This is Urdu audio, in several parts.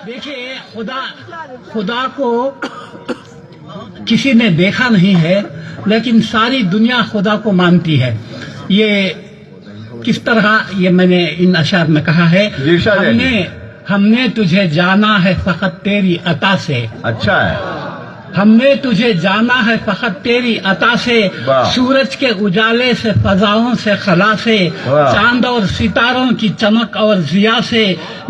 دیکھیے خدا کو کسی نے دیکھا نہیں ہے، لیکن ساری دنیا خدا کو مانتی ہے۔ یہ کس طرح یہ میں نے ان اشعار میں کہا ہے، ہم نے تجھے جانا ہے فقط تیری عطا سے۔ اچھا ہے، ہم نے تجھے جانا ہے فقط تیری عطا سے، سورج کے اجالے سے، فضاؤں سے، خلا سے، چاند اور ستاروں کی چمک اور ضیاء سے،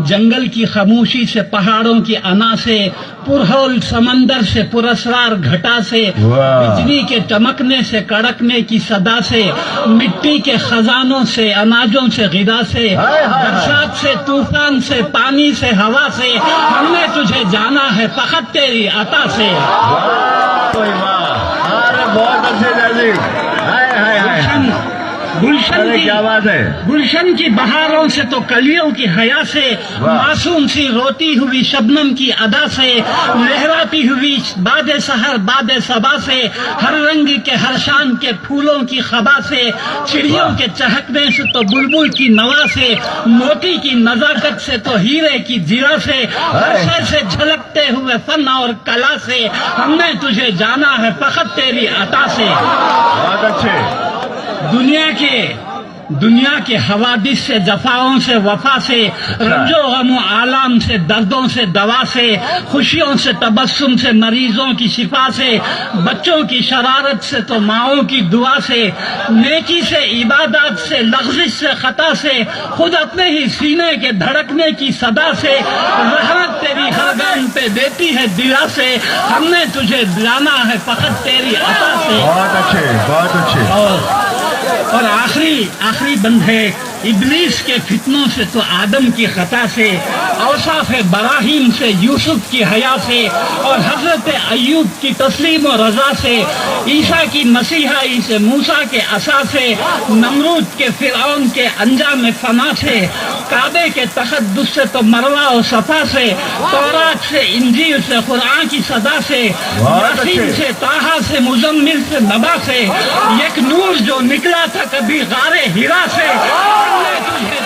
جنگل کی خاموشی سے، پہاڑوں کی انا سے، پرہول سمندر سے، پراسرار گھٹا سے، بجلی کے چمکنے سے، کڑکنے کی صدا سے، مٹی کے خزانوں سے، اناجوں سے، غذا سے، برسات سے، طوفان سے، پانی سے، ہوا سے، ہم نے تجھے جانا ہے فقط تیری عطا سے۔ بہت اچھے جی، گلشن کی بہاروں سے تو کلیوں کی حیا سے، معصوم سی روتی ہوئی شبنم کی ادا سے، لہراتی ہوئی باد سحر باد صبا سے، ہر رنگ کے ہر شان کے پھولوں کی خبا سے، چڑیوں کے چہکنے سے تو بلبل کی نوا سے، موتی کی نزاکت سے تو ہیرے کی جیرا سے، ہر شے سے جھلکتے ہوئے فن اور کلا سے، ہم نے تجھے جانا ہے فقط تیری عطا سے۔ بہت اچھے۔ دنیا کے حوادث سے، جفاؤں سے، وفا سے، رنج و غم و آلام سے، دردوں سے، دوا سے، خوشیوں سے، تبسم سے، مریضوں کی شفا سے، بچوں کی شرارت سے تو ماؤں کی دعا سے، نیکی سے، عبادات سے، لغزش سے، خطا سے، خود اپنے ہی سینے کے دھڑکنے کی صدا سے، رحمت تیری ہر گام پہ دیتی ہے دلا سے، ہم نے تجھے جانا ہے فقط تیری عطا سے۔ بہت اچھے، بہت اچھے۔ اور آخری بند ہے، ابلیس کے فتنوں سے تو آدم کی خطا سے، اوصاف براہیم سے، یوسف کی حیا سے، اور حضرت ایوب کی تسلیم و رضا سے، عیسیٰ کی مسیحائی سے، موسیٰ کے عصا سے، نمرود کے فرعون کے انجام فنا سے، کعبے کے تقدس سے تو مروہ و صفا سے، تورات سے، انجیل سے، قرآن کی صدا سے، یاسین سے، طٰہٰ سے، مزمل سے، نبا سے، یک نور جو نکلا تھا کبھی غار ہرا سے، ہم نے تجھے